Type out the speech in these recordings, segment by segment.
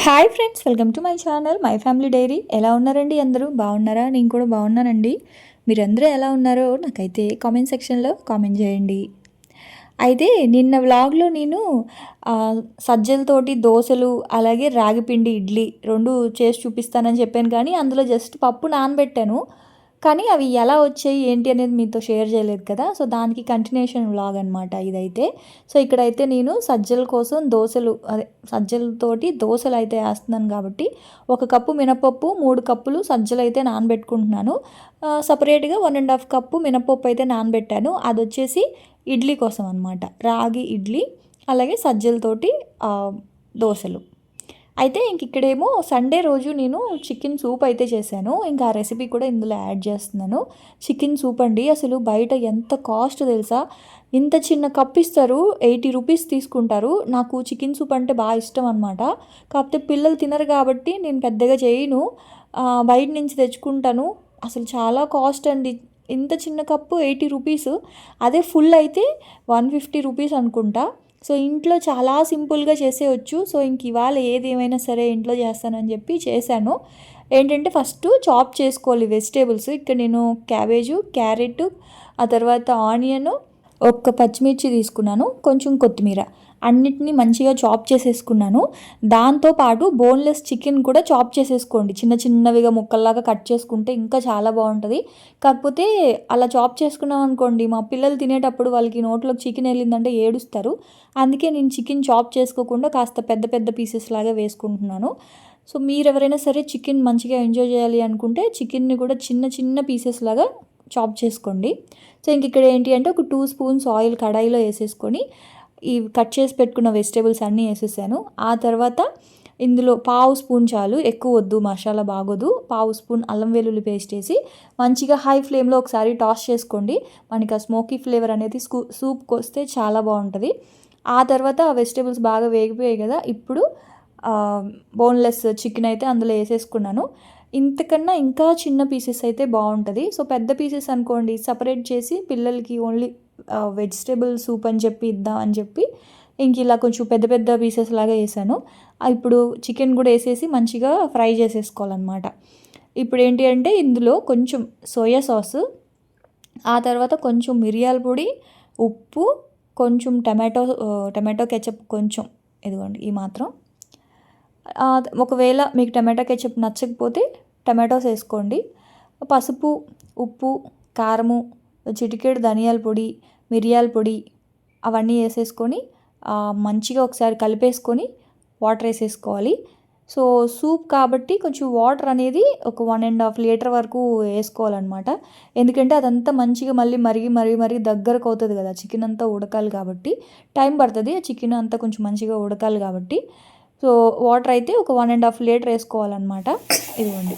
Hi friends, welcome to my channel my family dairy. ఎలా ఉన్నారండి? అందరూ బాగున్నారా? నేను కూడా బాగున్నానండి. మీరందరూ ఎలా ఉన్నారో నాకైతే కామెంట్ సెక్షన్లో కామెంట్ చేయండి. అయితే నిన్న వ్లాగ్లో నేను సజ్జలతోటి దోశలు అలాగే రాగిపిండి ఇడ్లీ రెండు చేసి చూపిస్తానని చెప్పాను, కానీ అందులో జస్ట్ పప్పు నానబెట్టాను. కానీ అవి ఎలా వచ్చాయి ఏంటి అనేది మీతో షేర్ చేయలేదు కదా. సో దానికి కంటిన్యూషన్ వ్లాగ్ అనమాట ఇదైతే. సో ఇక్కడైతే నేను సజ్జల కోసం దోశలు, అదే సజ్జలతోటి దోశలు అయితే వేస్తున్నాను కాబట్టి 1 కప్పు మినపప్పు, 3 కప్పులు సజ్జలు అయితే నానబెట్టుకుంటున్నాను. సపరేట్గా 1.5 కప్పు మినపప్పు అయితే నానబెట్టాను. అది వచ్చేసి ఇడ్లీ కోసం అనమాట, రాగి ఇడ్లీ అలాగే సజ్జలతోటి దోశలు. అయితే ఇక్కడేమో సండే రోజు నేను చికెన్ సూప్ అయితే చేశాను. ఇంకా ఆ రెసిపీ కూడా ఇందులో యాడ్ చేస్తున్నాను. చికెన్ సూప్ అండి, అసలు బయట ఎంత కాస్ట్ తెలుసా? ఇంత చిన్న కప్ ఇస్తారు, 80 రూపీస్ తీసుకుంటారు. నాకు చికెన్ సూప్ అంటే బాగా ఇష్టం అనమాట. కాకపోతే పిల్లలు తినరు కాబట్టి నేను పెద్దగా చేయను, బయట నుంచి తెచ్చుకుంటాను. అసలు చాలా కాస్ట్ అండి. ఇంత చిన్న కప్పు 80 రూపీస్, అదే ఫుల్ అయితే 150 రూపీస్ అనుకుంటా. సో ఇంట్లో చాలా సింపుల్గా చేసేయచ్చు. సో ఇవాళ ఏది ఏమైనా సరే ఇంట్లో చేస్తానని చెప్పి చేశాను. ఏంటంటే ఫస్ట్ చాప్ చేసుకోవాలి వెజిటేబుల్స్. ఇక్కడ నేను క్యాబేజు, క్యారెట్, ఆ తర్వాత ఆనియన్, 1 పచ్చిమిర్చి తీసుకున్నాను, కొంచెం కొత్తిమీర, అన్నిటినీ మంచిగా చాప్ చేసేసుకున్నాను. దాంతోపాటు బోన్లెస్ చికెన్ కూడా చాప్ చేసేసుకోండి. చిన్న చిన్నవిగా ముక్కల్లాగా కట్ చేసుకుంటే ఇంకా చాలా బాగుంటుంది. కాకపోతే అలా చాప్ చేసుకున్నాం అనుకోండి, మా పిల్లలు తినేటప్పుడు వాళ్ళకి నోట్లోకి చికెన్ వెళ్ళిందంటే ఏడుస్తారు. అందుకే నేను చికెన్ చాప్ చేసుకోకుండా కాస్త పెద్ద పెద్ద పీసెస్ లాగా వేసుకుంటున్నాను. సో మీరు ఎవరైనా సరే చికెన్ మంచిగా ఎంజాయ్ చేయాలి అనుకుంటే చికెన్ని కూడా చిన్న చిన్న పీసెస్ లాగా చాప్ చేసుకోండి. సో ఇక్కడ ఏంటి అంటే ఒక 2 స్పూన్స్ ఆయిల్ కడాయిలో వేసేసుకొని ఈ కట్ చేసి పెట్టుకున్న వెజిటేబుల్స్ అన్నీ వేసేసాను. ఆ తర్వాత ఇందులో 1/2 స్పూన్ చాలు, ఎక్కువ వద్దు, మసాలా బాగోదు. 1/2 స్పూన్ అల్లం వెల్లుల్లి పేస్ట్ వేసి మంచిగా హై ఫ్లేమ్లో ఒకసారి టాస్ చేసుకోండి. మనకి ఆ స్మోకీ ఫ్లేవర్ అనేది సూప్కి వస్తే చాలా బాగుంటుంది. ఆ తర్వాత ఆ వెజిటేబుల్స్ బాగా వేగిపోయాయి కదా, ఇప్పుడు బోన్లెస్ చికెన్ అయితే అందులో వేసేసుకున్నాను. ఇంతకన్నా ఇంకా చిన్న పీసెస్ అయితే బాగుంటుంది. సో పెద్ద పీసెస్ అనుకోండి సపరేట్ చేసి పిల్లలకి ఓన్లీ వెజిటేబుల్ సూప్ అని చెప్పి ఇద్దాం అని చెప్పి ఇలా కొంచెం పెద్ద పెద్ద పీసెస్ లాగా వేసాను. ఇప్పుడు చికెన్ కూడా వేసేసి మంచిగా ఫ్రై చేసేసుకోవాలన్నమాట. ఇప్పుడు ఏంటి అంటే ఇందులో కొంచెం సోయా సాస్, ఆ తర్వాత కొంచెం మిరియాల పొడి, ఉప్పు, కొంచెం టమాటో కెచప్ కొంచెం, ఇదిగోండి ఈ మాత్రం. ఒకవేళ మీకు టమాటో కెచప్ నచ్చకపోతే టమాటోస్ వేసుకోండి. పసుపు, ఉప్పు, కారము, చిటికెడు ధనియాల పొడి, మిరియాల పొడి అవన్నీ వేసేసుకొని మంచిగా ఒకసారి కలిపేసుకొని వాటర్ వేసేసుకోవాలి. సో సూప్ కాబట్టి కొంచెం వాటర్ అనేది ఒక 1.5 లీటర్ వరకు వేసుకోవాలన్నమాట. ఎందుకంటే అదంతా మంచిగా మళ్ళీ మరిగి దగ్గరకు అవుతుంది కదా, చికెన్ అంతా ఉడకాలి కాబట్టి టైం పడుతుంది. ఆ చికెన్ అంతా కొంచెం మంచిగా ఉడకాలి కాబట్టి. సో వాటర్ అయితే ఒక 1.5 లీటర్ వేసుకోవాలన్నమాట. ఇదిగోండి.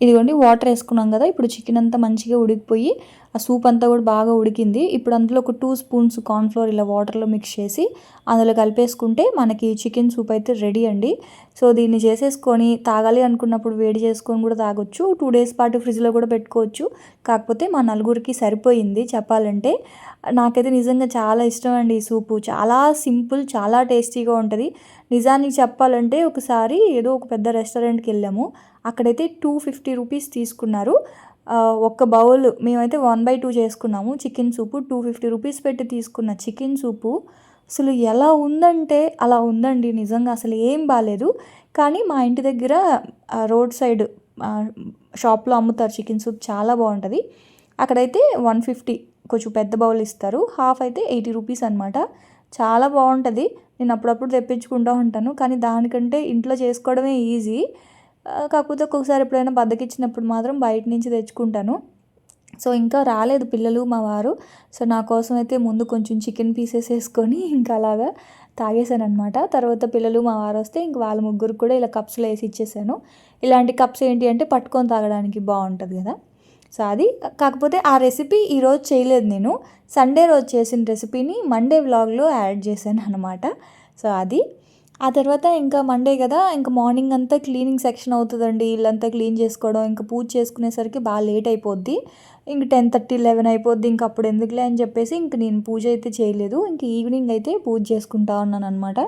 ఇదిగోండి వాటర్ వేసుకున్నాం కదా, ఇప్పుడు చికెన్ అంతా మంచిగా ఉడికిపోయి ఆ సూప్ అంతా కూడా బాగా ఉడికింది. ఇప్పుడు అందులో ఒక 2 స్పూన్స్ కార్న్ఫ్లోర్ ఇలా వాటర్లో మిక్స్ చేసి అందులో కలిపేసుకుంటే మనకి చికెన్ సూప్ అయితే రెడీ అండి. సో దీన్ని చేసేసుకొని తాగాలి అనుకున్నప్పుడు వేడి చేసుకొని కూడా తాగొచ్చు. 2 డేస్ పాటు ఫ్రిడ్జ్లో కూడా పెట్టుకోవచ్చు. కాకపోతే మా నలుగురికి సరిపోయింది చెప్పాలంటే. నాకైతే నిజంగా చాలా ఇష్టం అండి ఈ సూపు. చాలా సింపుల్, చాలా టేస్టీగా ఉంటుంది. నిజానికి చెప్పాలంటే ఒకసారి ఏదో ఒక పెద్ద రెస్టారెంట్కి వెళ్ళాము, అక్కడైతే 250 రూపీస్ తీసుకున్నారు. ఒక బౌల్ మేమైతే 1/2 చేసుకున్నాము. చికెన్ సూపు 250 రూపీస్ పెట్టి తీసుకున్న చికెన్ సూపు అసలు ఎలా ఉందంటే అలా ఉందండి. నిజంగా అసలు ఏం బాగాలేదు. కానీ మా ఇంటి దగ్గర రోడ్ సైడ్ షాప్లో అమ్ముతారు చికెన్ సూప్, చాలా బాగుంటుంది. అక్కడైతే 150 కొంచెం పెద్ద బౌల్ ఇస్తారు, హాఫ్ అయితే 80 రూపీస్ అనమాట. చాలా బాగుంటుంది. నేను అప్పుడప్పుడు తెప్పించుకుంటూ ఉంటాను, కానీ దానికంటే ఇంట్లో చేసుకోవడమే ఈజీ. కాకపోతే ఒక్కొక్కసారి ఎప్పుడైనా బద్దకిచ్చినప్పుడు మాత్రం బయట నుంచి తెచ్చుకుంటాను. సో ఇంకా రాలేదు పిల్లలు, మా వారు. సో నా కోసం అయితే ముందు కొంచెం చికెన్ పీసెస్ వేసుకొని ఇంకా అలాగా తాగేసాను అనమాట. తర్వాత పిల్లలు, మా వారు వస్తే ఇంక వాళ్ళ ముగ్గురికి కూడా ఇలా కప్స్లో వేసి ఇచ్చేసాను. ఇలాంటి కప్స్ ఏంటి అంటే పట్టుకొని తాగడానికి బాగుంటుంది కదా. సో అది కాకపోతే ఆ రెసిపీ ఈరోజు చేయలేదు, నేను సండే రోజు చేసిన రెసిపీని మండే వ్లాగ్లో యాడ్ చేశాను అనమాట. సో అది ఆ తర్వాత ఇంకా మండే కదా, ఇంకా మార్నింగ్ అంతా క్లీనింగ్ సెక్షన్ అవుతుందండి. ఇల్లంతా క్లీన్ చేసుకోవడం, ఇంకా పూజ చేసుకునేసరికి బాగా లేట్ అయిపోద్ది. ఇంక 10:30, 11 అయిపోద్ది. ఇంక అప్పుడు ఎందుకులే అని చెప్పేసి ఇంక నేను పూజ అయితే చేయలేదు. ఇంక ఈవినింగ్ అయితే పూజ చేసుకుంటా ఉన్నాను అనమాట.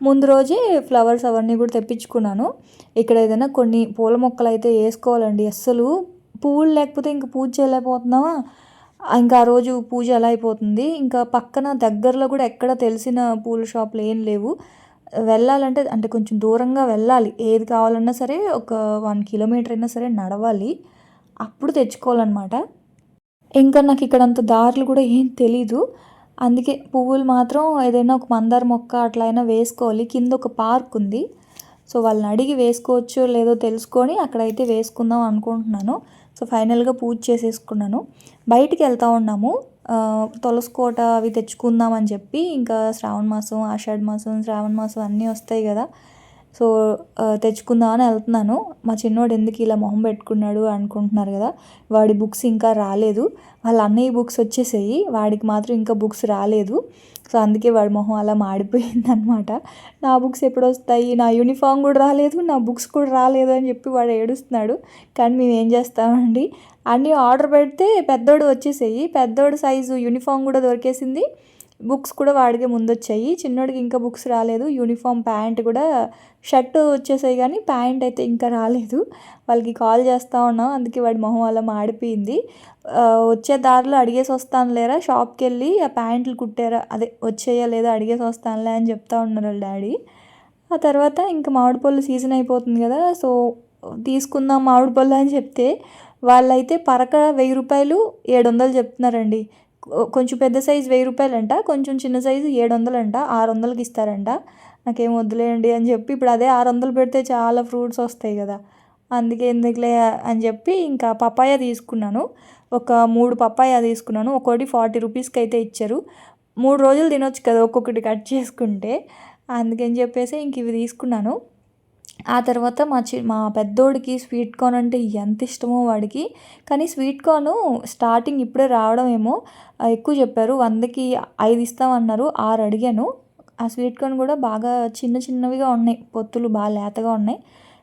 ముందు రోజే ఫ్లవర్స్ అవన్నీ కూడా తెప్పించుకున్నాను. ఇక్కడ ఏదైనా కొన్ని పూల మొక్కలు అయితే వేసుకోవాలండి. అస్సలు పువ్వులు లేకపోతే ఇంక పూజ చేయలేకపోతున్నావా, ఇంకా ఆ రోజు పూజ ఎలా అయిపోతుంది. ఇంకా పక్కన దగ్గరలో కూడా ఎక్కడ తెలిసిన పూల షాపులు ఏం లేవు. వెళ్ళాలంటే అంటే కొంచెం దూరంగా వెళ్ళాలి. ఏది కావాలన్నా సరే ఒక 1 కిలోమీటర్ అయినా సరే నడవాలి, అప్పుడు తెచ్చుకోవాలన్నమాట. ఇంకా నాకు ఇక్కడ అంత దారులు కూడా ఏం తెలీదు. అందుకే పువ్వులు మాత్రం ఏదైనా ఒక మందార మొక్క అట్లా అయినా వేసుకోవాలి. కింద ఒక పార్క్ ఉంది. సో వాళ్ళని అడిగి వేసుకోవచ్చో లేదో తెలుసుకొని అక్కడైతే వేసుకుందాం అనుకుంటున్నాను. సో ఫైనల్గా పూజ చేసేసుకున్నాను. బయటికి వెళ్తూ ఉన్నాము, తులసి కోట అవి తెచ్చుకుందామని చెప్పి. ఇంకా శ్రావణ మాసం, ఆషాఢ మాసం, శ్రావణ మాసం అన్నీ వస్తాయి కదా. సో తెచ్చుకుందామని వెళ్తున్నాను. మా చిన్నోడు ఎందుకు ఇలా మొహం పెట్టుకున్నాడు అనుకుంటున్నారు కదా, వాడి బుక్స్ ఇంకా రాలేదు. వాళ్ళ అన్నయ్య బుక్స్ వచ్చేసాయి, వాడికి మాత్రం ఇంకా బుక్స్ రాలేదు. సో అందుకే వాడి మొహం అలా మాడిపోయిందనమాట. నా బుక్స్ ఎప్పుడు వస్తాయి, నా యూనిఫామ్ కూడా రాలేదు, నా బుక్స్ కూడా రాలేదు అని చెప్పి వాడు ఏడుస్తున్నాడు. కానీ మేము ఏం చేస్తామండి, అన్నీ ఆర్డర్ పెడితే పెద్దోడు వచ్చేసాయి. పెద్దోడు సైజు యూనిఫామ్ కూడా దొరికేసింది, బుక్స్ కూడా వాడికి ముందు వచ్చాయి. చిన్నోడికి ఇంకా బుక్స్ రాలేదు. యూనిఫామ్, ప్యాంట్ కూడా, షర్టు వచ్చేసాయి కానీ ప్యాంట్ అయితే ఇంకా రాలేదు. వాళ్ళకి కాల్ చేస్తూ ఉన్నాం, అందుకే వాడి మొహం అలా మాడిపోయింది. వచ్చే దారిలో అడిగేసి వస్తాను లేరా, షాప్కి వెళ్ళి ఆ ప్యాంట్లు కుట్టారా, అదే వచ్చేయా లేదా అడిగేసి వస్తానులే అని చెప్తా ఉన్నారు వాళ్ళ డాడీ. ఆ తర్వాత ఇంకా మామిడి పళ్ళు సీజన్ అయిపోతుంది కదా, సో తీసుకుందాం మామిడి పళ్ళు అని చెప్తే వాళ్ళైతే పరక 1000 రూపాయలు 700 చెప్తున్నారండి. కొంచెం పెద్ద సైజు 1000 రూపాయలంట, కొంచెం చిన్న సైజు 700 అంట. 600కి ఇస్తారంట. నాకేం వద్దులేండి అని చెప్పి, ఇప్పుడు అదే 600 పెడితే చాలా ఫ్రూట్స్ వస్తాయి కదా, అందుకే ఎందుకులే అని చెప్పి ఇంకా పపాయ తీసుకున్నాను. ఒక 3 పపాయ తీసుకున్నాను. ఒక్కోటి 40 రూపీస్కి అయితే ఇచ్చారు. 3 రోజులు తినొచ్చు కదా ఒక్కొక్కటి కట్ చేసుకుంటే, అందుకని చెప్పేసి ఇంక ఇవి తీసుకున్నాను. ఆ తర్వాత మా పెద్దోడికి స్వీట్ కార్న్ అంటే ఎంత ఇష్టమో వాడికి. కానీ స్వీట్ కార్ను స్టార్టింగ్ ఇప్పుడే రావడం ఏమో ఎక్కువ చెప్పారు. 100కి 5 ఇస్తామన్నారు, 6 అడిగాను. ఆ స్వీట్ కార్న్ కూడా బాగా చిన్న చిన్నవిగా ఉన్నాయి, పొత్తులు బాగా లేతగా ఉన్నాయి.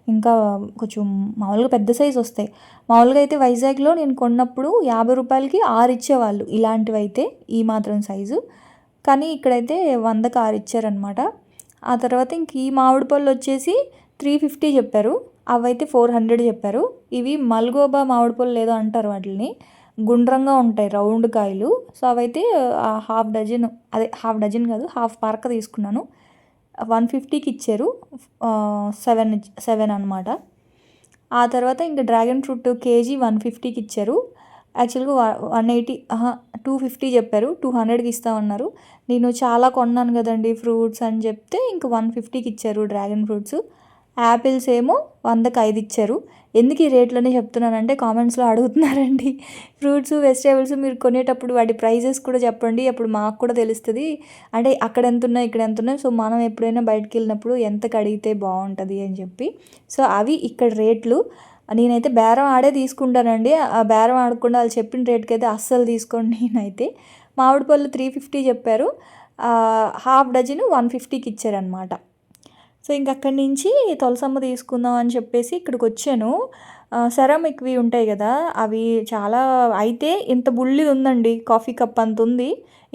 ఇంకా కొంచెం మామూలుగా పెద్ద సైజు వస్తాయి. మామూలుగా అయితే వైజాగ్లో నేను కొన్నప్పుడు 50 రూపాయలకి 6 ఇచ్చేవాళ్ళు ఇలాంటివి అయితే, ఈ మాత్రం సైజు. కానీ ఇక్కడైతే 100కి 6 ఇచ్చారనమాట. ఆ తర్వాత ఇంక ఈ మామిడి పళ్ళు వచ్చేసి 350 చెప్పారు, అవైతే 400 చెప్పారు. ఇవి మల్గోబా మామిడి పళ్ళు ఏదో అంటారు వాటిని, గుండ్రంగా ఉంటాయి రౌండ్ కాయలు. సో అవైతే హాఫ్ డజన్, అదే హాఫ్ డజన్ కాదు, హాఫ్ పరక తీసుకున్నాను. 150కి ఇచ్చారు, 7 అనమాట. ఆ తర్వాత ఇంకా డ్రాగన్ ఫ్రూట్ కేజీ 150కి ఇచ్చారు. యాక్చువల్గా 180, 250 చెప్పారు, 200కి ఇస్తామన్నారు. నేను చాలా కొన్నాను కదండి ఫ్రూట్స్ అని చెప్తే ఇంక 150కి ఇచ్చారు డ్రాగన్ ఫ్రూట్స్. యాపిల్స్ ఏమో 100కి 5 ఇచ్చారు. ఎందుకు ఈ రేట్లోనే చెప్తున్నానంటే కామెంట్స్లో అడుగుతున్నారండి, ఫ్రూట్స్ వెజిటేబుల్స్ మీరు కొనేటప్పుడు వాటి ప్రైజెస్ కూడా చెప్పండి, అప్పుడు మాకు కూడా తెలుస్తుంది, అంటే అక్కడ ఎంత ఉన్నాయి ఇక్కడ ఎంత ఉన్నాయి, సో మనం ఎప్పుడైనా బయటకు వెళ్ళినప్పుడు ఎంతకు అడిగితే బాగుంటుంది అని చెప్పి. సో అవి ఇక్కడ రేట్లు. నేనైతే బేరం ఆడే తీసుకుంటానండి, ఆ బేరం ఆడకుండా వాళ్ళు చెప్పిన రేట్కి అయితే అస్సలు తీసుకోండి. నేనైతే మామిడి పళ్ళు 350 చెప్పారు, హాఫ్ డజన్ 150కి ఇచ్చారనమాట. సో ఇంక అక్కడి నుంచి తులసమ్మ తీసుకుందాం అని చెప్పేసి ఇక్కడికి వచ్చాను. సెరామిక్వి ఉంటాయి కదా, అవి చాలా, అయితే ఇంత బుల్లిది ఉందండి, కాఫీ కప్ అంత ఉంది.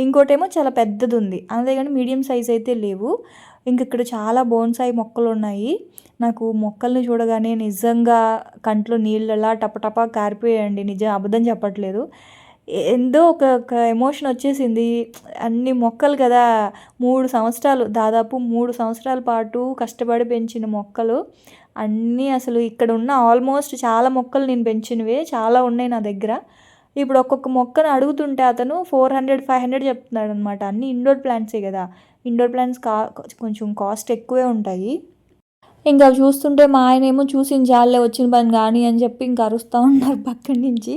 ఇంకోటేమో చాలా పెద్దది ఉంది, అంతే కానీ మీడియం సైజ్ అయితే లేవు. ఇంక ఇక్కడ చాలా బోన్సాయి మొక్కలు ఉన్నాయి. నాకు మొక్కల్ని చూడగానే నిజంగా కంట్లో నీళ్ళు ఎలా టపటపా కారిపోయాయండి, నిజం అబద్ధం చెప్పట్లేదు. ఏందో ఒక ఎమోషన్ వచ్చేసింది. అన్ని మొక్కలు కదా, 3 సంవత్సరాలు, దాదాపు 3 సంవత్సరాల పాటు కష్టపడి పెంచిన మొక్కలు అన్నీ, అసలు ఇక్కడ ఉన్న ఆల్మోస్ట్ చాలా మొక్కలు నేను పెంచినవే చాలా ఉన్నాయి నా దగ్గర. ఇప్పుడు ఒక్కొక్క మొక్కను అడుగుతుంటే అతను 400, 500 చెప్తున్నాడు అనమాట. అన్నీ ఇండోర్ ప్లాంట్సే కదా, ఇండోర్ ప్లాంట్స్ కొంచెం కాస్ట్ ఎక్కువే ఉంటాయి. ఇంకా అవి చూస్తుంటే మా ఆయన ఏమో చూసిన జాలే వచ్చిన పని కానీ అని చెప్పి ఇంకా అరుస్తూ ఉన్నారు పక్కన నుంచి.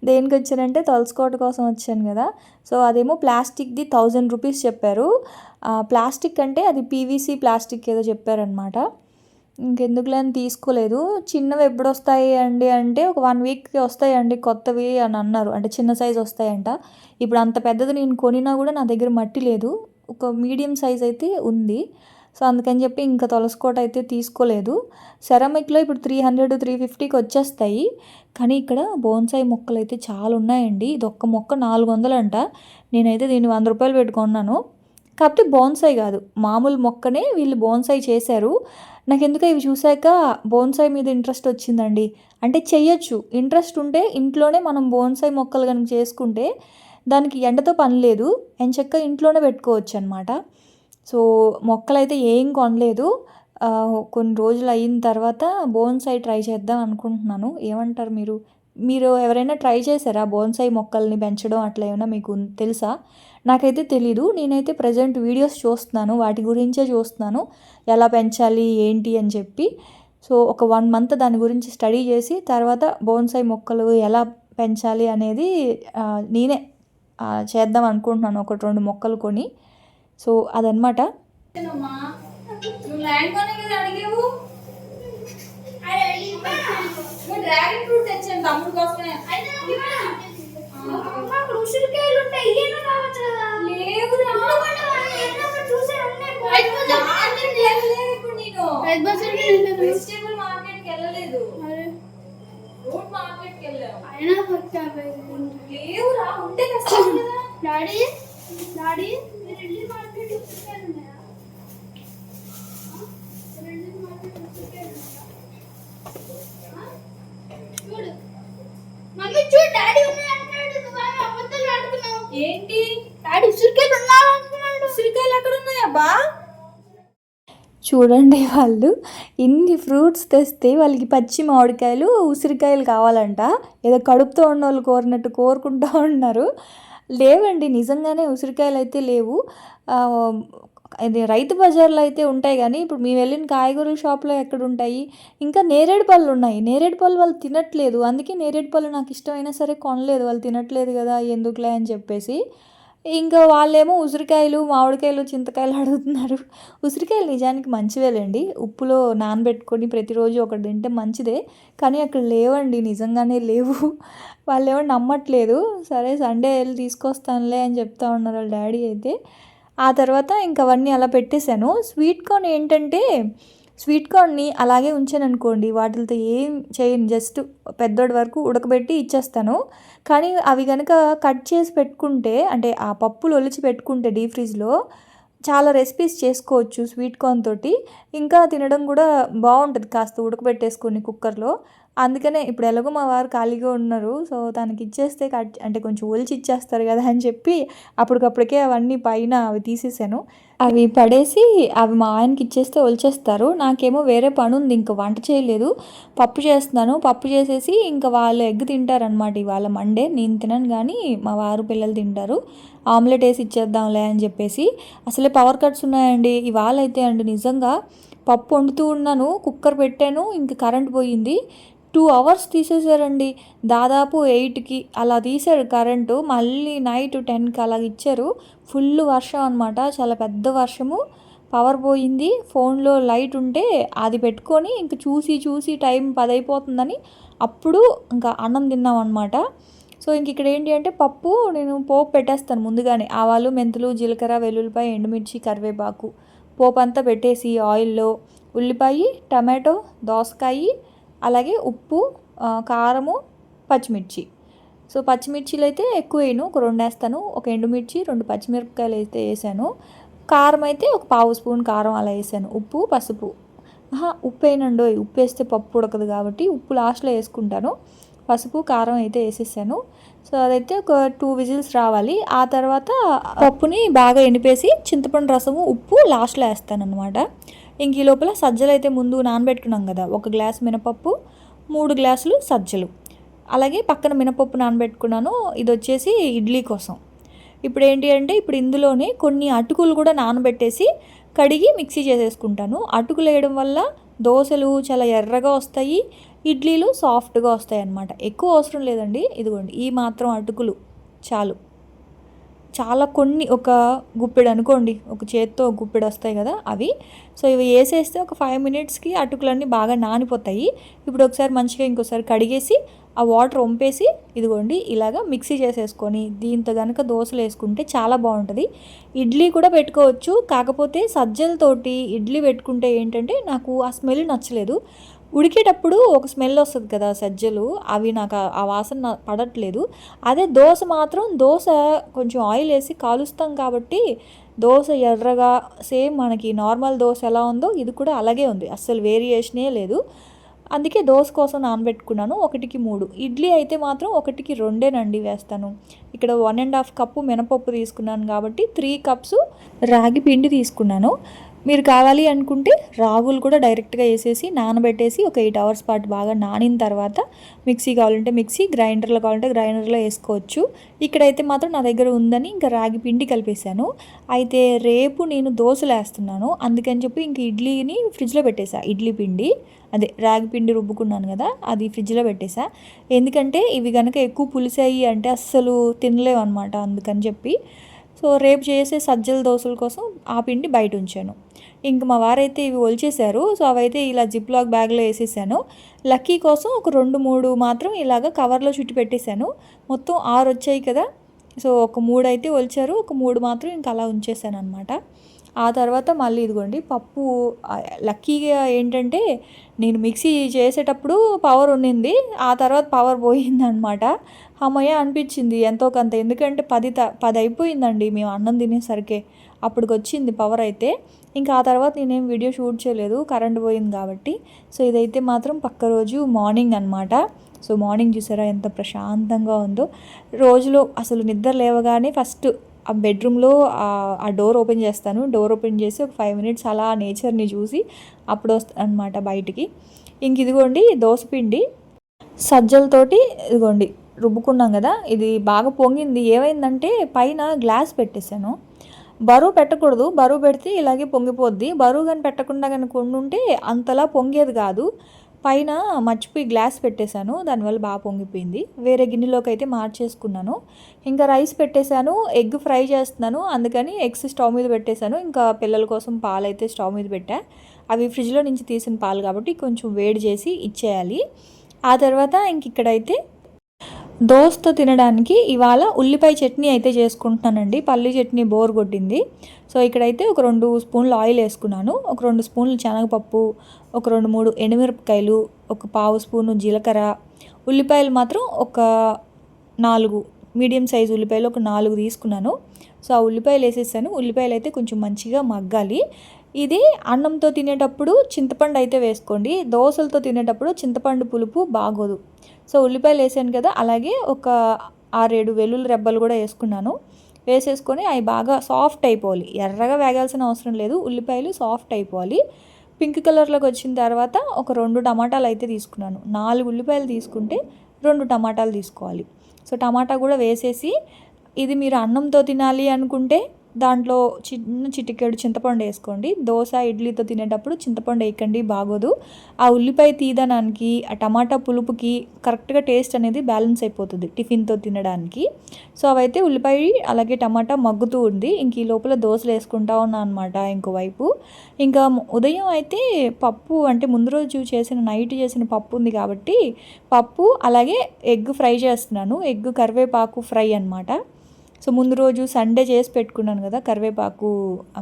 దేనికి వచ్చానంటే తులసికోట కోసం వచ్చాను కదా. సో అదేమో ప్లాస్టిక్ది 1000 రూపీస్ చెప్పారు. ప్లాస్టిక్ అంటే అది పీవీసీ ప్లాస్టిక్ ఏదో చెప్పారనమాట. ఇంకెందుకులే అని తీసుకోలేదు. చిన్నవి ఎప్పుడు వస్తాయి అండి అంటే ఒక 1 వీక్‌కి వస్తాయండి కొత్తవి అని అన్నారు. అంటే చిన్న సైజ్ వస్తాయంట. ఇప్పుడు అంత పెద్దది నేను కొనినా కూడా నా దగ్గర మట్టి లేదు. ఒక మీడియం సైజ్ అయితే ఉంది. సో, అందుకని చెప్పి ఇంకా తులసి కోట అయితే తీసుకోలేదు. సెరామిక్‌లో ఇప్పుడు 300, 350కి వచ్చేస్తాయి. కానీ ఇక్కడ బోన్సాయి మొక్కలైతే చాలా ఉన్నాయండి. ఇదొక్క మొక్క 400 అంట. నేనైతే దీన్ని రూ. 100 పెట్టి కొన్నాను. కాకపోతే బోన్సాయి కాదు, మామూలు మొక్కనే వీళ్ళు బోన్సాయి చేశారు. నాకెందుకో ఇవి చూసాక బోన్సాయి మీద ఇంట్రెస్ట్ వచ్చిందండి. అంటే చెయ్యొచ్చు, ఇంట్రెస్ట్ ఉంటే ఇంట్లోనే మనం బోన్సాయి మొక్కలు కనుక చేసుకుంటే దానికి ఎండతో పని లేదు, ఎంచక్కా ఇంట్లోనే పెట్టుకోవచ్చు అనమాట. సో, మొక్కలైతే ఏం కొనలేదు. కొన్ని రోజులు అయిన తర్వాత బోన్సాయి ట్రై చేద్దాం అనుకుంటున్నాను. ఏమంటారు మీరు? మీరు ఎవరైనా ట్రై చేశారా బోన్సాయి మొక్కల్ని పెంచడం అట్లా ఏమైనా మీకు తెలుసా? నాకైతే తెలీదు. నేనైతే ప్రజెంట్ వీడియోస్ చూస్తున్నాను, వాటి గురించే చూస్తున్నాను ఎలా పెంచాలి ఏంటి అని చెప్పి. సో, ఒక 1 మంత్ దాని గురించి స్టడీ చేసి తర్వాత బోన్సాయి మొక్కలు ఎలా పెంచాలి అనేది నేనే చేద్దాం అనుకుంటున్నాను. 1, 2 మొక్కలు కొని. సో, అదనమాట. డ్రాగన్ ఫ్రూట్ తెచ్చాను తమ్ముడు కోసమే. ఉసిరికాయలు ఉంటాయి, వెజిటేబుల్ మార్కెట్కి వెళ్ళలేదు, ఫ్రూట్ మార్కెట్కి వెళ్ళాము. లేవురా, ఉంటే కష్టం కదా. డాడీ డాడీ మార్కెట్ ఉసిరికాయలు ఉన్నాయా? చూడు మమ్మీ, చూడు డాడీ ఉన్నాయంటున్నాడు, నువ్వు అబద్ధాలు ఆడుతున్నావు. ఏంటి డాడీ ఉసిరికాయలు ఉన్నాయంటున్నాడు? ఉసిరికాయలు ఎక్కడ ఉన్నాయబ్బా? చూడండి, వాళ్ళు ఇన్ని ఫ్రూట్స్ తెస్తే వాళ్ళకి పచ్చి మామిడికాయలు ఉసిరికాయలు కావాలంట. ఏదో కడుపుతో ఉన్న వాళ్ళు కోరినట్టు కోరుకుంటూ ఉన్నారు. లేవండి, నిజంగానే ఉసిరికాయలు అయితే లేవు. ఇది రైతు బజార్లో అయితే ఉంటాయి, కానీ ఇప్పుడు మేము వెళ్ళిన కాయగూరల షాప్లో ఎక్కడ ఉంటాయి? ఇంకా నేరేడు పళ్ళు ఉన్నాయి. నేరేడు పళ్ళు వాళ్ళు తినట్లేదు, అందుకే నేరేడు పళ్ళు నాకు ఇష్టమైనా సరే కొనలేదు. వాళ్ళు తినట్లేదు కదా ఎందుకులే అని చెప్పేసి. ఇంకా వాళ్ళేమో ఉసిరికాయలు, మామిడికాయలు, చింతకాయలు అడుగుతున్నారు. ఉసిరికాయలు నిజానికి మంచివేలేండి, ఉప్పులో నానబెట్టుకొని ప్రతిరోజు ఒకటి తింటే మంచిదే. కానీ అక్కడ లేవండి, నిజంగానే లేవు. వాళ్ళేమో నమ్మట్లేదు. సరే సండే వెళ్ళి తీసుకొస్తానులే అని చెప్తా ఉన్నారు వాళ్ళ డాడీ అయితే. ఆ తర్వాత ఇంక అవన్నీ అలా పెట్టేశాను. స్వీట్ కార్న్ ఏంటంటే, స్వీట్ కార్న్ని అలాగే ఉంచాను అనుకోండి, వాటితో ఏం చేయను, జస్ట్ పెద్దోడి వరకు ఉడకబెట్టి ఇచ్చేస్తాను. కానీ అవి కనుక కట్ చేసి పెట్టుకుంటే, అంటే ఆ పప్పులు ఒలిచి పెట్టుకుంటే డీప్ ఫ్రిడ్జ్లో చాలా రెసిపీస్ చేసుకోవచ్చు స్వీట్ కార్న్ తోటి. ఇంకా తినడం కూడా బాగుంటుంది కాస్త ఉడకబెట్టేసుకొని కుక్కర్లో. అందుకనే ఇప్పుడు ఎలాగో మా వారు ఖాళీగా ఉన్నారు, సో తనకి ఇచ్చేస్తే అంటే కొంచెం ఒలిచి ఇచ్చేస్తారు కదా అని చెప్పి అప్పటికప్పటికే అవన్నీ పైన అవి తీసేసాను. అవి పడేసి అవి మా ఆయనకి ఇచ్చేస్తే ఒలిచేస్తారు. నాకేమో వేరే పని ఉంది, ఇంక వంట చేయలేదు, పప్పు చేస్తున్నాను. పప్పు చేసేసి ఇంకా వాళ్ళు ఎగ్ తింటారనమాట. ఇవాళ మండే, నేను తినను కానీ మా వారు పిల్లలు తింటారు. ఆమ్లెట్ వేసి ఇచ్చేద్దాంలే అని చెప్పేసి. అసలే పవర్ కట్స్ ఉన్నాయండి ఇవాళ అయితే అండి. నిజంగా పప్పు వండుతూ ఉన్నాను, కుక్కర్ పెట్టాను, ఇంక కరెంట్ పోయింది. 2 అవర్స్ తీసేశారండి. దాదాపు 8కి అలా తీశారు కరెంటు. మళ్ళీ నైట్ 10కి అలా ఇచ్చారు. ఫుల్ వర్షం అనమాట, చాలా పెద్ద వర్షము. పవర్ పోయింది. ఫోన్లో లైట్ ఉంటే అది పెట్టుకొని ఇంక చూసి చూసి టైం 10 అయిపోతుందని అప్పుడు ఇంకా అన్నం తిన్నాం అనమాట. సో ఇంక ఇక్కడ ఏంటి అంటే పప్పు నేను పోపు పెట్టేస్తాను ముందుగానే. ఆవాలు, మెంతులు, జీలకర్ర, వెల్లుల్లిపాయ, ఎండుమిర్చి, కరివేపాకు పోపు అంతా పెట్టేసి ఆయిల్లో ఉల్లిపాయ, టమాటో, దోసకాయ, అలాగే ఉప్పు, కారము, పచ్చిమిర్చి. సో పచ్చిమిర్చిలు అయితే ఎక్కువ వేయను, ఒక 2 వేస్తాను. ఒక ఎండుమిర్చి, 2 పచ్చిమిరపకాయలు అయితే వేసాను. కారం అయితే ఒక 1/2 స్పూన్ కారం అలా వేసాను. ఉప్పు, పసుపు. ఉప్పు వేయనండి, ఉప్పు వేస్తే పప్పు ఉడకదు కాబట్టి ఉప్పు లాస్ట్లో వేసుకుంటాను. పసుపు, కారం అయితే వేసేసాను. సో అదైతే ఒక 2 విజిల్స్ రావాలి. ఆ తర్వాత పప్పుని బాగా ఎనిపేసి చింతపండు రసము, ఉప్పు లాస్ట్లో వేస్తాను అనమాట. ఇంక ఈ లోపల సజ్జలు అయితే ముందు నానబెట్టుకున్నాం కదా, 1 గ్లాస్ మినపప్పు, 3 గ్లాసులు సజ్జలు, అలాగే పక్కన మినపప్పు నానబెట్టుకున్నాను. ఇది వచ్చేసి ఇడ్లీ కోసం. ఇప్పుడు ఏంటి అంటే ఇప్పుడు ఇందులోనే కొన్ని అటుకులు కూడా నానబెట్టేసి కడిగి మిక్సీ చేసేసుకుంటాను. అటుకులు వేయడం వల్ల దోశలు చాలా ఎర్రగా వస్తాయి, ఇడ్లీలు సాఫ్ట్గా వస్తాయి అన్నమాట. ఎక్కువ అవసరం లేదండి, ఇదిగోండి ఈ మాత్రం అటుకులు చాలు. చాలా కొన్ని ఒక గుప్పెడు అనుకోండి, ఒక చేత్తో ఒక గుప్పెడు వస్తాయి కదా అవి. సో ఇవి వేసేస్తే ఒక 5 మినిట్స్కి అటుకులన్నీ బాగా నానిపోతాయి. ఇప్పుడు ఒకసారి మంచిగా ఇంకోసారి కడిగేసి ఆ వాటర్ వంపేసి ఇదిగోండి ఇలాగా మిక్సీ చేసేసుకొని దీంతో కనుక దోశలు వేసుకుంటే చాలా బాగుంటుంది. ఇడ్లీ కూడా పెట్టుకోవచ్చు, కాకపోతే సజ్జలతోటి ఇడ్లీ పెట్టుకుంటే ఏంటంటే నాకు ఆ స్మెల్ నచ్చలేదు. ఉడికేటప్పుడు ఒక స్మెల్ వస్తుంది కదా సజ్జలు, అవి నాకు ఆ వాసన పడట్లేదు. అదే దోశ మాత్రం, దోశ కొంచెం ఆయిల్ వేసి కాలుస్తాం కాబట్టి దోశ ఎర్రగా సేమ్ మనకి నార్మల్ దోశ ఎలా ఉందో ఇది కూడా అలాగే ఉంది, అస్సలు వేరియేషనే లేదు. అందుకే దోశ కోసం నానబెట్టుకున్నాను 1కి 3. ఇడ్లీ అయితే మాత్రం 1కి 2 వేస్తాను. ఇక్కడ 1.5 కప్పు మినపప్పు తీసుకున్నాను కాబట్టి 3 కప్స్ రాగి పిండి తీసుకున్నాను. మీరు కావాలి అనుకుంటే రాగులు కూడా డైరెక్ట్గా వేసేసి నానబెట్టేసి ఒక 8 అవర్స్ పాటు బాగా నానిన తర్వాత మిక్సీ కావాలంటే మిక్సీ, గ్రైండర్లో కావాలంటే గ్రైండర్లో వేసుకోవచ్చు. ఇక్కడైతే మాత్రం నా దగ్గర ఉందని ఇంకా రాగి పిండి కలిపేశాను. అయితే రేపు నేను దోశలు వేస్తున్నాను, అందుకని చెప్పి ఇంక ఇడ్లీని ఫ్రిడ్జ్లో పెట్టేసా. ఇడ్లీ పిండి అదే రాగి పిండి రుబ్బుకున్నాను కదా అది ఫ్రిడ్జ్లో పెట్టేసా. ఎందుకంటే ఇవి కనుక ఎక్కువ పులిసాయి అంటే అస్సలు తినలేవు అనమాట, అందుకని చెప్పి. సో రేపు చేసే సజ్జల దోశల కోసం ఆ పిండి బయట ఉంచాను. ఇంక మా వారైతే ఇవి ఒలిచేశారు. సో అవైతే ఇలా జిప్ లాక్ బ్యాగ్లో వేసేసాను. లక్కీ కోసం ఒక 2-3 మాత్రం ఇలాగ కవర్లో చుట్టి పెట్టేశాను. మొత్తం 6 వచ్చాయి కదా. సో ఒక 3 అయితే ఒలిచారు, ఒక 3 మాత్రం ఇంకా అలా ఉంచేసాను అనమాట. ఆ తర్వాత మళ్ళీ ఇదిగోండి పప్పు. లక్కీగా ఏంటంటే నేను మిక్సీ చేసేటప్పుడు పవర్ ఉన్నింది, ఆ తర్వాత పవర్ పోయిందనమాట. అమ్మయ్య అనిపించింది ఎంతో కొంత, ఎందుకంటే 10 అయిపోయిందండి మేము అన్నం తినేసరికి, అప్పటికి వచ్చింది పవర్ అయితే. ఇంకా ఆ తర్వాత నేనేం వీడియో షూట్ చేయలేదు, కరెంట్ పోయింది కాబట్టి. సో ఇదైతే మాత్రం పక్క రోజు మార్నింగ్ అనమాట. సో మార్నింగ్ చూసారా ఎంత ప్రశాంతంగా ఉందో. రోజులో అసలు నిద్ర లేవగానే ఫస్ట్ ఆ బెడ్రూమ్లో ఆ డోర్ ఓపెన్ చేస్తాను. డోర్ ఓపెన్ చేసి ఒక 5 మినిట్స్ అలా నేచర్ని చూసి అప్పుడు వస్తాను అనమాట బయటికి. ఇంక ఇదిగోండి దోసపిండి సజ్జలతోటి ఇదిగోండి రుబ్బుకున్నాం కదా, ఇది బాగా పొంగింది. ఏమైందంటే పైన గ్లాస్ పెట్టేశాను. బరువు పెట్టకూడదు, బరువు పెడితే ఇలాగే పొంగిపోద్ది. బరువు కానీ పెట్టకుండా కానీ కొండుంటే అంతలా పొంగేది కాదు. పైన మర్చిపోయి గ్లాస్ పెట్టేశాను, దానివల్ల బాగా పొంగిపోయింది. వేరే గిన్నెలోకి అయితే మార్చేసుకున్నాను. ఇంకా రైస్ పెట్టేశాను, ఎగ్ ఫ్రై చేస్తున్నాను, అందుకని ఎగ్స్ స్టవ్ మీద పెట్టేశాను. ఇంకా పిల్లల కోసం పాలు అయితే స్టవ్ మీద పెట్టా. అవి ఫ్రిడ్జ్లో నుంచి తీసిన పాలు కాబట్టి కొంచెం వేడి చేసి ఇచ్చేయాలి. ఆ తర్వాత ఇంక ఇక్కడైతే దోసతో తినడానికి ఇవాళ ఉల్లిపాయ చట్నీ అయితే చేసుకుంటున్నానండి. పల్లి చట్నీ బోర్ కొట్టింది. సో ఇక్కడైతే ఒక 2 స్పూన్లు ఆయిల్ వేసుకున్నాను, ఒక 2 స్పూన్లు శనగపప్పు, ఒక 2-3 ఎండుమిరపకాయలు, ఒక పావు స్పూను జీలకర్ర, ఉల్లిపాయలు మాత్రం ఒక 4 మీడియం సైజు ఉల్లిపాయలు ఒక 4 తీసుకున్నాను. సో ఆ ఉల్లిపాయలు వేసేసాను. ఉల్లిపాయలు అయితే కొంచెం మంచిగా మగ్గాలి. ఇది అన్నంతో తినేటప్పుడు చింతపండు అయితే వేసుకోండి, దోశలతో తినేటప్పుడు చింతపండు పులుపు బాగోదు. సో ఉల్లిపాయలు వేసాను కదా, అలాగే ఒక 6-7 వెల్లుల్లి రెబ్బలు కూడా వేసుకున్నాను. వేసేసుకొని అవి బాగా సాఫ్ట్ అయిపోవాలి, ఎర్రగా వేగాల్సిన అవసరం లేదు, ఉల్లిపాయలు సాఫ్ట్ అయిపోవాలి. పింక్ కలర్లోకి వచ్చిన తర్వాత ఒక 2 టమాటాలు అయితే తీసుకున్నాను. 4 ఉల్లిపాయలు తీసుకుంటే 2 టమాటాలు తీసుకోవాలి. సో టమాటా కూడా వేసేసి, ఇది మీరు అన్నంతో తినాలి అనుకుంటే దాంట్లో చిన్న చిటికెడు చింతపండు వేసుకోండి. దోశ ఇడ్లీతో తినేటప్పుడు చింతపండు వేయకండి, బాగోదు. ఆ ఉల్లిపాయ తీదనానికి ఆ టమాటా పులుపుకి కరెక్ట్గా టేస్ట్ అనేది బ్యాలెన్స్ అయిపోతుంది టిఫిన్తో తినడానికి. సో అవైతే ఉల్లిపాయ అలాగే టమాటా మగ్గుతూ ఉంది. ఇంక ఈ లోపల దోశలు వేసుకుంటా ఉన్నా అనమాట ఇంకోవైపు. ఇంకా ఉదయం అయితే పప్పు, అంటే ముందు రోజు నైట్ చేసిన పప్పు ఉంది కాబట్టి పప్పు అలాగే ఎగ్ ఫ్రై చేస్తున్నాను. ఎగ్ కరివేపాకు ఫ్రై అనమాట. సో ముందు రోజు సండే చేసి పెట్టుకున్నాను కదా కరివేపాకు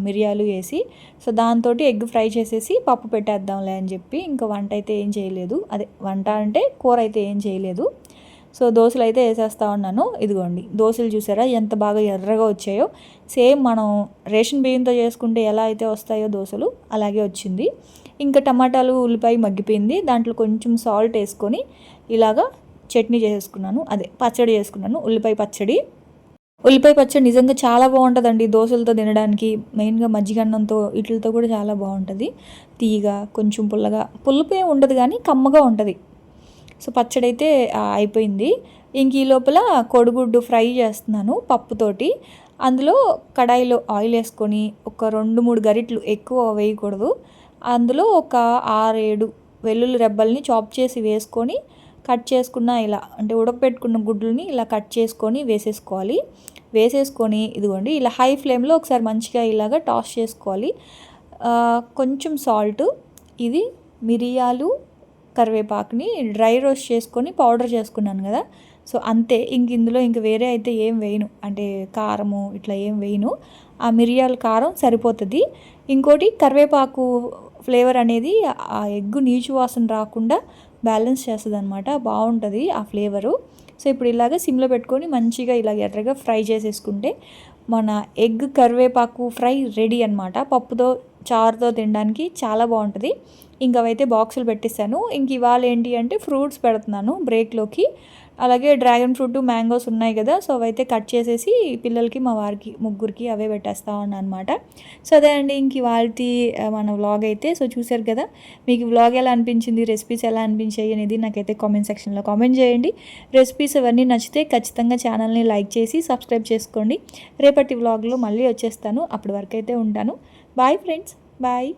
మిరియాలు వేసి, సో దాంతో ఎగ్ ఫ్రై చేసేసి పప్పు పెట్టేద్దాంలే అని చెప్పి ఇంకా వంట అయితే ఏం చేయలేదు. అదే వంట అంటే కూర అయితే ఏం చేయలేదు. సో దోశలు అయితే వేసేస్తా ఉన్నాను. ఇదిగోండి దోశలు చూసారా ఎంత బాగా ఎర్రగా వచ్చాయో. సేమ్ మనం రేషన్ బియ్యంతో చేసుకుంటే ఎలా అయితే వస్తాయో దోశలు అలాగే వచ్చింది. ఇంకా టమాటాలు ఉల్లిపాయ మగ్గిపోయింది, దాంట్లో కొంచెం సాల్ట్ వేసుకొని ఇలాగా చట్నీ చేసుకున్నాను, అదే పచ్చడి చేసుకున్నాను, ఉల్లిపాయ పచ్చడి. ఉల్లిపాయ పచ్చడి నిజంగా చాలా బాగుంటుందండి దోశలతో తినడానికి, మెయిన్గా మజ్జిగన్నంతో వీటితో కూడా చాలా బాగుంటుంది. తీయగా కొంచెం పులుపు ఏమి ఉండదు కానీ కమ్మగా ఉంటుంది. సో పచ్చడి అయితే అయిపోయింది. ఇంక ఈ లోపల కోడిగుడ్డు ఫ్రై చేస్తున్నాను పప్పుతోటి. అందులో కడాయిలో ఆయిల్ వేసుకొని ఒక 2-3 గరిట్లు, ఎక్కువ వేయకూడదు. అందులో ఒక 6-7 వెల్లుల్లి రెబ్బల్ని చాప్ చేసి వేసుకొని కట్ చేసుకున్న ఇలా అంటే ఉడకపెట్టుకున్న గుడ్లని ఇలా కట్ చేసుకొని వేసేసుకోవాలి. వేసేసుకొని ఇదిగోండి ఇలా హై ఫ్లేమ్లో ఒకసారి మంచిగా ఇలాగ టాస్ చేసుకోవాలి. కొంచెం సాల్ట్, ఇది మిరియాలు, కరివేపాకుని డ్రై రోస్ట్ చేసుకొని పౌడర్ చేసుకున్నాను కదా, సో అంతే. ఇందులో వేరే అయితే ఏం వేయను, అంటే కారము ఇట్లా ఏం వేయను. ఆ మిరియాల కారం సరిపోతుంది. ఇంకోటి కరివేపాకు ఫ్లేవర్ అనేది ఆ ఎగ్ నీచు వాసన రాకుండా బ్యాలెన్స్ చేస్తుంది అనమాట, బాగుంటుంది ఆ ఫ్లేవరు. సో ఇప్పుడు ఇలాగ సిమ్లో పెట్టుకొని మంచిగా ఇలాగ ఎర్రగా ఫ్రై చేసేసుకుంటే మన ఎగ్ కరివేపాకు ఫ్రై రెడీ అనమాట. పప్పుతో చారుతో తినడానికి చాలా బాగుంటుంది. అవైతే బాక్సులు పెట్టేశాను. ఇవాళ ఏంటి అంటే ఫ్రూట్స్ పెడుతున్నాను బ్రేక్లోకి. అలాగే డ్రాగన్ ఫ్రూట్, మ్యాంగోస్ ఉన్నాయి కదా, సో అవైతే కట్ చేసేసి పిల్లలకి, మా వారికి, ముగ్గురికి అవే పెట్టేస్తా ఉన్నాను అనమాట. సో అదే అండి ఇవాల్టి మన వ్లాగ్ అయితే. సో చూశారు కదా, మీకు వ్లాగ్ ఎలా అనిపించింది, రెసిపీస్ ఎలా అనిపించాయి అనేది నాకైతే కామెంట్ సెక్షన్లో కామెంట్ చేయండి. రెసిపీస్ అవన్నీ నచ్చితే ఖచ్చితంగా ఛానల్ని లైక్ చేసి సబ్స్క్రైబ్ చేసుకోండి. రేపటి వ్లాగ్లో మళ్ళీ వచ్చేస్తాను. అప్పటి వరకు అయితే ఉంటాను. Bye friends, bye.